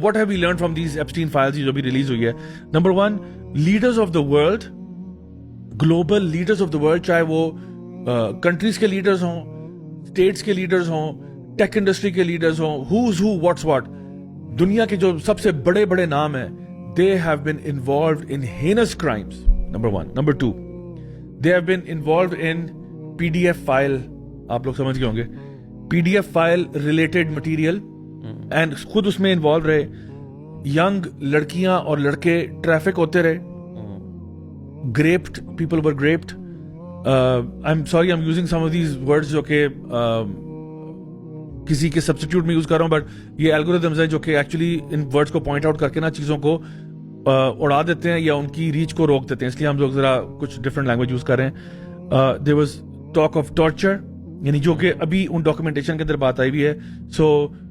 what have we learned from these Epstein files जो भी release हुई है? Number one, leaders of the world, global leaders of the world, चाहे वो countries के लीडर्स हों, स्टेट्स के लीडर्स हों, टेक इंडस्ट्री के लीडर्स हों, who's who, what's what, दुनिया के जो सबसे बड़े बड़े नाम हैं, they have been involved in heinous crimes. Number one. Number two, they have been involved in PDF file, आप लोग समझ गए होंगे, PDF file related material, and खुद उसमें इन्वॉल्व रहे. यंग लड़कियां और लड़के ट्रैफिक होते रहे, grabbed, people were grabbed. I am sorry, I am using some of these words जो कि किसी के सब्स्टिट्यूट में यूज कर रहा हूं, बट ये एल्गोरिथम्स है जो कि एक्चुअली इन वर्ड्स को पॉइंट आउट करके ना चीजों को उड़ा देते हैं या उनकी रीच को रोक देते हैं, इसलिए हम लोग जरा कुछ डिफरेंट लैंग्वेज यूज कर रहे हैं. There was talk of torture, यानी जो कि अभी उन डॉक्यूमेंटेशन के अंदर बात आई हुई है. So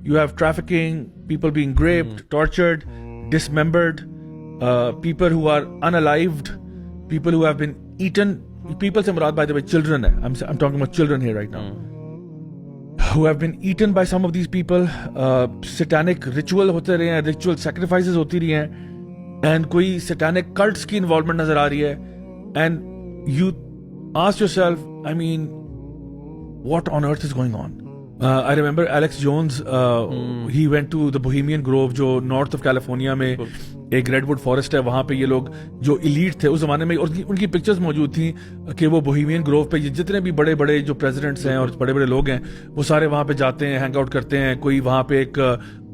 you have trafficking, people being raped, tortured, dismembered, people who are unalived, people who have been eaten. People से मुराद बाय द वे चिल्ड्रन है. I am talking about children here right now, who have been eaten by some of these people. Satanic ritual होते रहे हैं, ritual sacrifices होती रही हैं, and कोई satanic cults की involvement नजर आ रही है. And you ask yourself, I mean, what on earth is going on? I remember Alex Jones, he went to the Bohemian Grove, जो north of California में एक रेडवुड फॉरेस्ट है, वहां पे ये लोग जो इलीट थे उस जमाने में, और उनकी पिक्चर्स मौजूद थी कि वो बोहेमियन ग्रोव पे जितने भी बड़े बड़े जो प्रेसिडेंट्स हैं और बड़े बड़े लोग हैं वो सारे वहां पे जाते हैं, हैंग आउट करते हैं. कोई वहां पे एक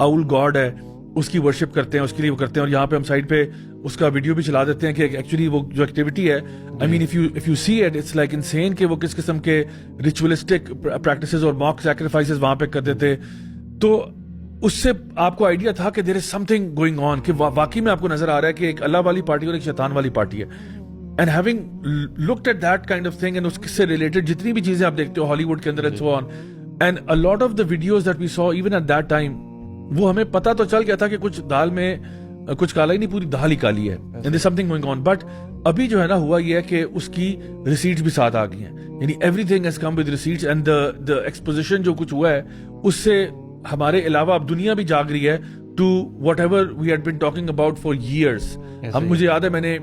आउल गॉड है, उसकी वर्शिप करते हैं, उसके लिए वो करते हैं. और यहाँ पे हम साइड पे उसका वीडियो भी चला देते हैं कि एक्चुअली वो जो एक्टिविटी है, I mean if you see it, it's like insane कि वो किस किस्म के रिचुअलिस्टिक प्रैक्टिसेस और मॉक सैक्रिफाइसेस वहां पे करते थे. तो उससे आपको आइडिया था कि there is something going on, कि वाकई में आपको नजर आ रहा है कि एक अल्लाह वाली पार्टी और एक शैतान वाली पार्टी है. And having looked at that kind of thing, and उससे रिलेटेड जितनी भी चीजें आप देखते हो हॉलीवुड के अंदर and so on, and a lot of the videos that we saw even at that time, वो हमें पता तो चल गया था कि कुछ दाल में कुछ काला ही नहीं, पूरी दाल ही काली है, and there something going on. But अभी जो है ना हुआ ये है कि उसकी रिसीट्स भी साथ आ गई हैं, यानी everything has come with receipts, and the exposition जो कुछ हुआ है उससे हमारे अलावा अब दुनिया भी जाग रही है to whatever we had been talking about for years. हम, मुझे याद है मैंने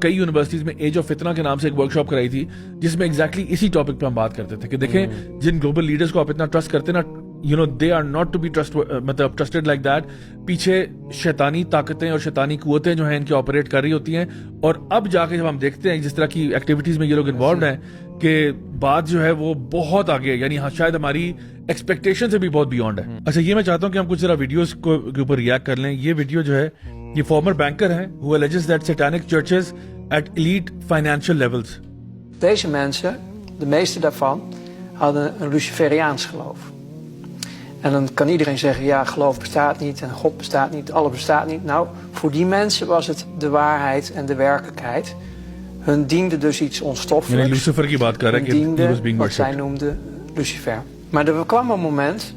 कई यूनिवर्सिटीज में एज ऑफ फितना के नाम से एक वर्कशॉप कराई थी जिसमें एग्जैक्टली इसी टॉपिक पे हम बात करते थे कि देखें जिन ग्लोबल लीडर्स को आप इतना ट्रस्ट करते ना, you know, they are not to be मतलब ट्रस्टेड लाइक दैट. पीछे शैतानी ताकतें और शैतानी कुव्वतें जो हैं इनकी ऑपरेट कर रही होती हैं. और अब जाके जब हम देखते हैं जिस तरह की एक्टिविटीज में ये लोग इन्वॉल्व हैं कि बात जो है वो बहुत आगे है, यानी शायद हमारी एक्सपेक्टेशन से भी बहुत बियॉन्ड है. अच्छा, ये मैं चाहता हूं कि हम कुछ जरा वीडियोस के ऊपर रिएक्ट कर लें. ये वीडियो जो है ये फॉर्मर बैंकर हैं who alleges that satanic churches at elite financial levels. Deze mensen, de meeste daarvan, hadden een Luciferiaans geloof. En dan kan iedereen zeggen, ja, geloof bestaat niet en God bestaat niet, alles bestaat niet. Nou, voor die mensen was het de waarheid en de werkelijkheid. Hun diende dus iets onstoffelijks. Lucifer की बात कर रहा है कि he was being wat zij noemden Lucifer. Maar er kwam een moment,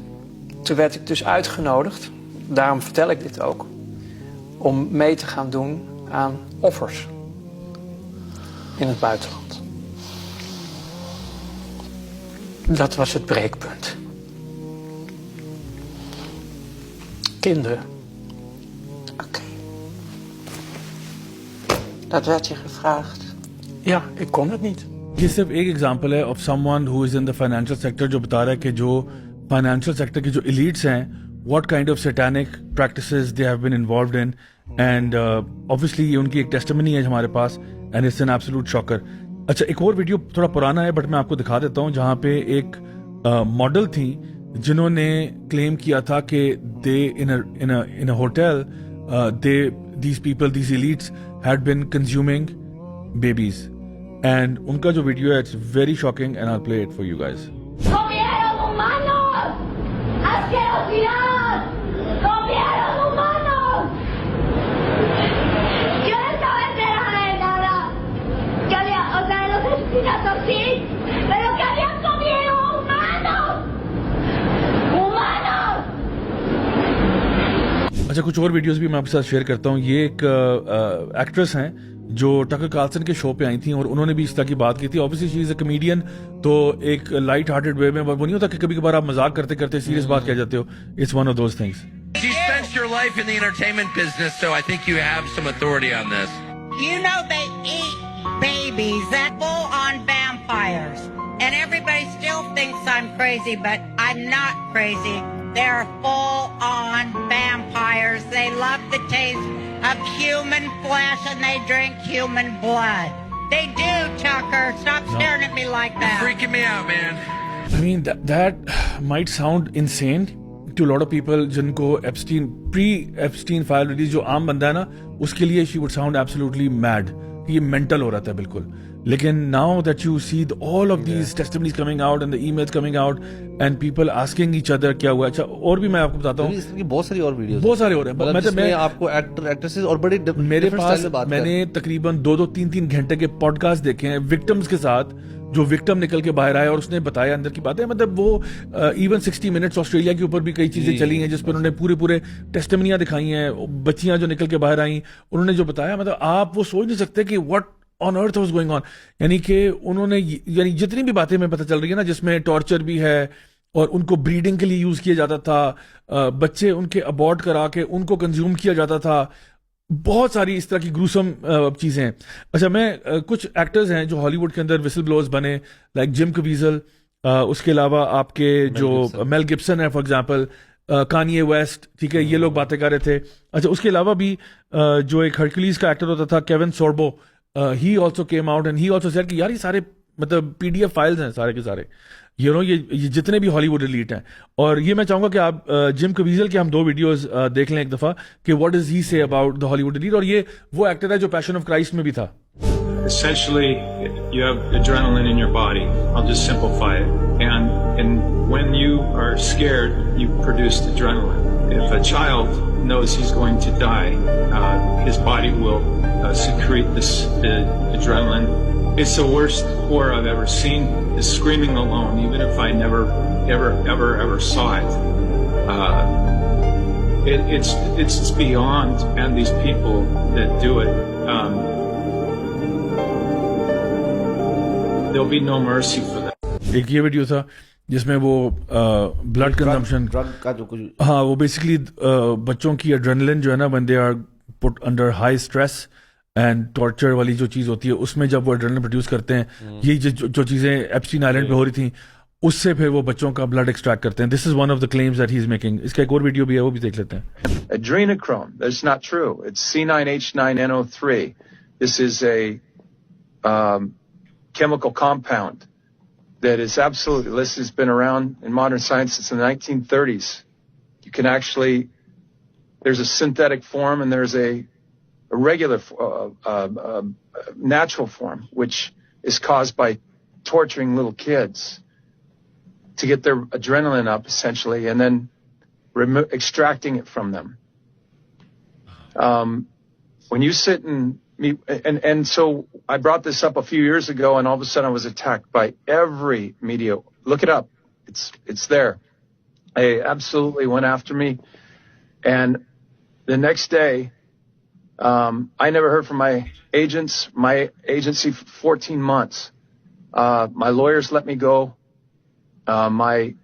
toen werd ik dus uitgenodigd, daarom vertel ik dit ook, om mee te gaan doen aan offers in het buitenland. Dat was het breekpunt. Kinderen. Oké. Dat werd je gevraagd. Ja, ik kon het niet. ये सिर्फ एक example है of someone who is in the financial sector, जो बता रहा है कि जो फाइनेंशियल सेक्टर की जो एलीट्स हैं, what kind of satanic practices they have been involved in. And obviously ये उनकी एक टेस्टिमनी है हमारे पास, and it's an absolute shocker. अच्छा, एक और वीडियो थोड़ा पुराना है बट मैं आपको दिखा देता हूँ, जहाँ पे एक मॉडल थी जिन्होंने क्लेम किया था कि they in a hotel these people, these elites had been consuming babies. And उनका जो वीडियो है, it's very shocking and I will play it for you guys. ¡Comieron humanos! ¡Asquerosidad! ¡Comieron humanos! Yo no estaba enterada de nada. Yo había, o sea, de los asesinatos sí, pero que habían comido humanos. ¡Humanos! अच्छा, कुछ और videos भी मैं आपके साथ share करता हूँ. ये एक एक्ट्रेस हैं जो टकर कार्लसन के शो पे आई थी और उन्होंने भी इस तरह की बात की थी. Obviously she is a comedian, तो एक लाइट हार्टेड वे में, वो नहीं होता कि कभी कभार आप मजाक करते करते सीरियस बात कह जाते हो. It's one of those things. She spent based your life in the entertainment business, so I think you have some authority on this. You know they eat babies that full-on vampires. And everybody still thinks I'm crazy, but I'm not crazy. They're full-on vampires. They love the taste of human flesh and they drink human blood. They do, Tucker. Stop staring at me like that. Freaking me out, man. I mean, that might sound insane to a lot of people जिनको pre-Epstein file release जो आम बंदा है ना, उसके लिए she would sound absolutely mad. ये mental हो रहा था बिल्कुल. लेकिन now that you see all of these testimonies coming out and the emails coming out and people asking each other क्या हुआ. अच्छा, और भी मैं आपको बताता हूँ. इसकी बहुत सारी और वीडियोस बहुत सारे हो रहे हैं. मतलब मैं आपको एक्टर एक्ट्रेसेस और बड़े मेरे पास मैंने तकरीबन 2-3 घंटे के पॉडकास्ट देखे हैं विक्टिम्स के साथ, जो विक्टिम निकल के बाहर आया और उसने बताया अंदर की बातें. मतलब वो इवन 60 मिनट्स ऑस्ट्रेलिया के ऊपर भी कई चीजें चली हैं जिस पर उन्होंने पूरे टेस्टिमनियां दिखाई हैं, बच्चियां जो निकल के बाहर आई, उन्होंने जो बताया, मतलब आप वो सोच नहीं सकते कि what on earth was going on. यानी कि उन्होंने, यानी जितनी भी बातें हमें पता चल रही है ना, जिसमें टॉर्चर भी है और उनको ब्रीडिंग के लिए यूज किया जाता था, बच्चे उनके अबॉर्ट करा के उनको कंज्यूम किया जाता था, बहुत सारी इस तरह की ग्रूसम चीजें हैं. अच्छा, मैं कुछ एक्टर्स हैं जो हॉलीवुड के अंदर विसल ब्लोअर्स बने, लाइक जिम कवीजल, उसके अलावा आपके जो मेल गिब्सन है फॉर एग्जांपल, कानिये वेस्ट, ठीक है, ये लोग बातें कर रहे थे. अच्छा, उसके अलावा भी जो एक हरक्यूलिस का एक्टर होता था Kevin Sorbo, he also came out and he also said कि यार ये सारे मतलब PDF फाइल्स हैं सारे के सारे, यू नो, ये जितने भी हॉलीवुड एलीट हैं. और ये मैं चाहूंगा कि आप जिम कवीजल के हम 2 वीडियोस देख लें एक दफा कि what does he say about the Hollywood elite. और ये वो एक्टर है जो पैशन ऑफ क्राइस्ट में भी था. Essentially, you have adrenaline in your body. I'll just simplify it. And when you are scared, you produce adrenaline. If a child knows he's going to die, his body will secrete this adrenaline. It's the worst horror I've ever seen. Is screaming alone, even if I never, ever saw it. It's beyond, and these people that do it, there'll be no mercy for them. एक ये video था जिसमें वो blood consumption, drug का जो कुछ, हाँ, वो बेसिकली बच्चों की एड्रेनलिन जो है ना, when they are put under high stress and torture वाली जो चीज होती है, उसमें जब वो एड्रेनलिन प्रोड्यूस करते हैं, ये जो चीजें एप्स्टीन आइलैंड पे हो रही थी, उससे फिर वो बच्चों का ब्लड एक्सट्रैक्ट करते हैं. This is one of the claims that he is making. इसका एक और वीडियो भी है, वो भी देख लेते हैं. Adrenochrome. That's not true. It's C9H9NO3. This is a chemical compound that is absolutely, this has been around in modern science since the 1930s. You can actually, there's a synthetic form and there's a regular, natural form, which is caused by torturing little kids to get their adrenaline up, essentially, and then extracting it from them. When you sit and so I brought this up a few years ago, and all of a sudden I was attacked by every media. Look it up. It's there. They absolutely went after me. And the next day, I never heard from my agents, my agency for 14 months. My lawyers let me go. My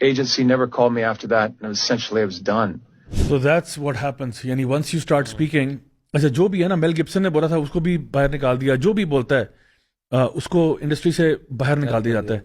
agency never called me after that, and essentially I was done. So that's what happens. यानी once you start speaking, अच्छा, जो भी है ना, Mel Gibson ने बोला था उसको भी बाहर निकाल दिया, जो भी बोलता है उसको इंडस्ट्री से बाहर निकाल दिया जाता है.